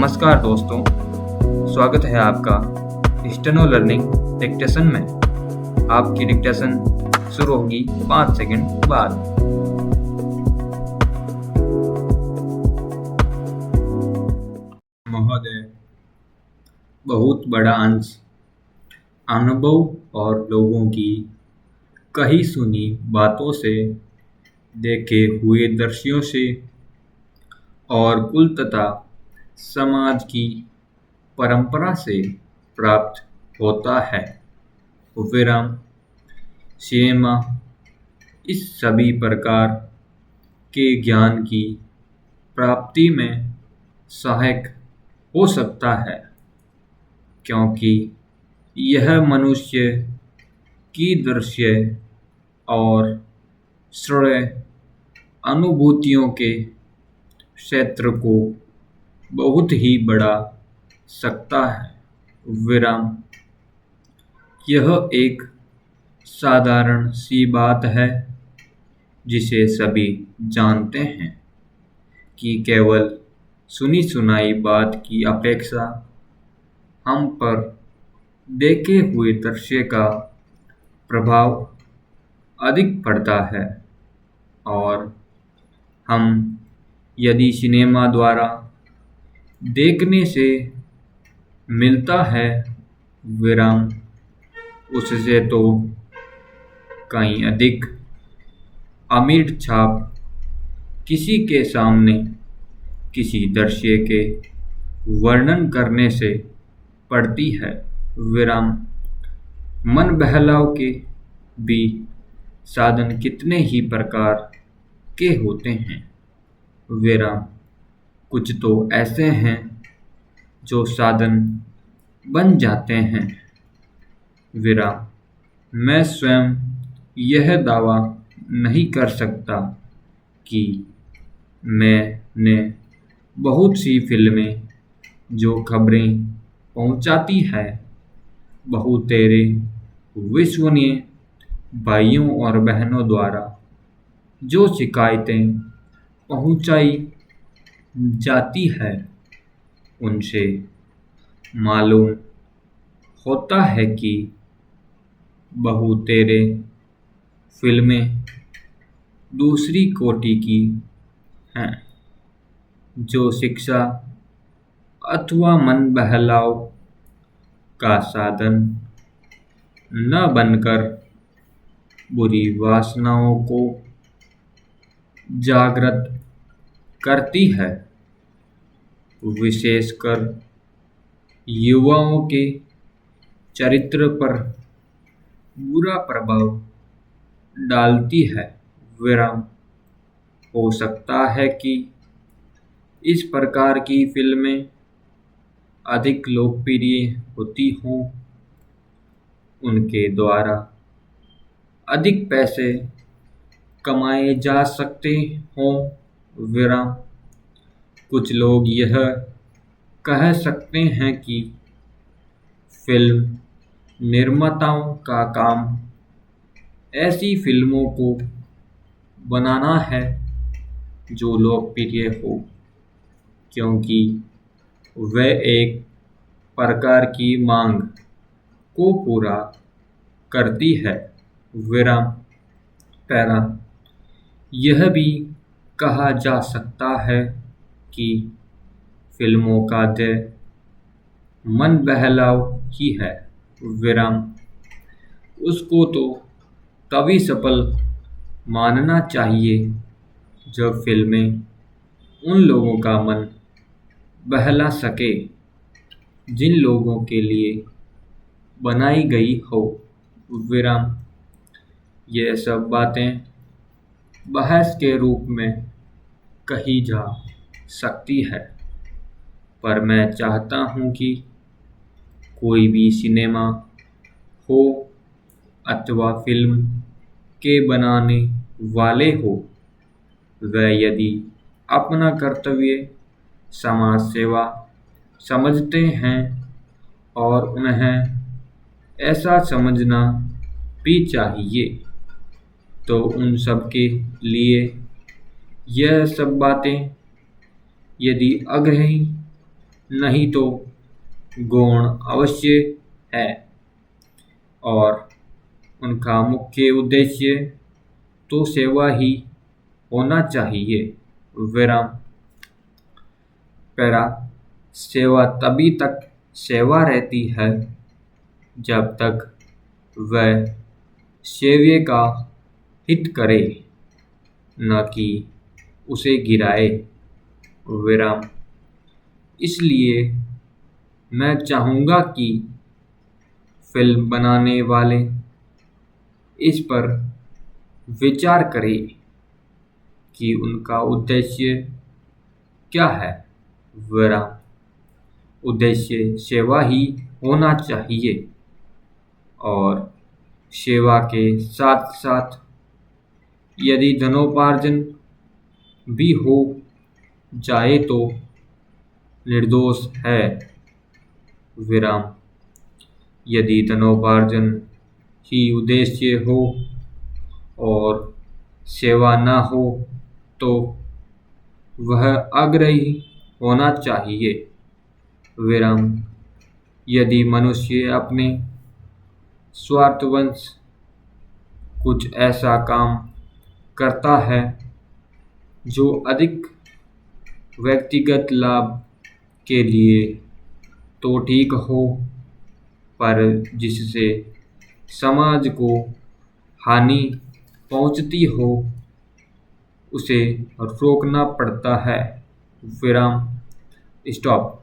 नमस्कार दोस्तों, स्वागत है आपका स्टेनो लर्निंग डिक्टेशन में। आपकी डिक्टेशन शुरू होगी 5 सेकंड बाद। महोदय, बहुत बड़ा अंश अनुभव और लोगों की कही सुनी बातों से, देखे हुए दृश्यों से और कुल तथा समाज की परंपरा से प्राप्त होता है। विराम सिनेमा इस सभी प्रकार के ज्ञान की प्राप्ति में सहायक हो सकता है, क्योंकि यह मनुष्य की दृश्य और श्रव्य अनुभूतियों के क्षेत्र को बहुत ही बढ़ा सकता है। विराम यह एक साधारण सी बात है जिसे सभी जानते हैं कि केवल सुनी सुनाई बात की अपेक्षा हम पर देखे हुए दृश्य का प्रभाव अधिक पड़ता है, और हम यदि सिनेमा द्वारा देखने से मिलता है विराम, उससे तो कहीं अधिक अमीर छाप किसी के सामने किसी दृश्य के वर्णन करने से पड़ती है। विराम मन बहलाव के भी साधन कितने ही प्रकार के होते हैं। विराम कुछ तो ऐसे हैं जो साधन बन जाते हैं। विराम मैं स्वयं यह दावा नहीं कर सकता कि मैंने बहुत सी फिल्में जो खबरें पहुंचाती है बहुतेरे विश्वसनीय भाइयों और बहनों द्वारा जो शिकायतें पहुंचाई जाती है, उनसे मालूम होता है कि बहुतेरे फिल्में दूसरी कोटि की हैं, जो शिक्षा अथवा मन बहलाव का साधन न बनकर बुरी वासनाओं को जागृत करती है, विशेषकर युवाओं के चरित्र पर बुरा प्रभाव डालती है। विराम हो सकता है कि इस प्रकार की फिल्में अधिक लोकप्रिय होती हों, उनके द्वारा अधिक पैसे कमाए जा सकते हों। विराम कुछ लोग यह कह सकते हैं कि फिल्म निर्माताओं का काम ऐसी फिल्मों को बनाना है जो लोकप्रिय हो, क्योंकि वे एक प्रकार की मांग को पूरा करती है। विराम पैरा यह भी कहा जा सकता है कि फिल्मों का ध्येय मन बहलाव ही है। विराम उसको तो तभी सफल मानना चाहिए जब फिल्में उन लोगों का मन बहला सके जिन लोगों के लिए बनाई गई हो। विराम ये सब बातें बहस के रूप में कही जा सकती है, पर मैं चाहता हूँ कि कोई भी सिनेमा हो अथवा फिल्म के बनाने वाले हो, वे यदि अपना कर्तव्य समाज सेवा समझते हैं और उन्हें ऐसा समझना भी चाहिए, तो उन सब के लिए यह सब बातें यदि आग्रही नहीं तो गौण अवश्य है और उनका मुख्य उद्देश्य तो सेवा ही होना चाहिए। विराम। पैरा। सेवा तभी तक सेवा रहती है जब तक वह सेव्य का हित करे, न कि उसे गिराए। विराम। इसलिए मैं चाहूँगा कि फिल्म बनाने वाले इस पर विचार करें कि उनका उद्देश्य क्या है। विराम। उद्देश्य सेवा ही होना चाहिए और सेवा के साथ साथ यदि धनोपार्जन भी हो जाए तो निर्दोष है। विराम। यदि धनोपार्जन ही उद्देश्य हो और सेवा न हो तो वह आग्रही होना चाहिए। विराम। यदि मनुष्य अपने स्वार्थवश कुछ ऐसा काम करता है जो अधिक व्यक्तिगत लाभ के लिए तो ठीक हो, पर जिससे समाज को हानि पहुंचती हो, उसे रोकना पड़ता है। विराम। स्टॉप।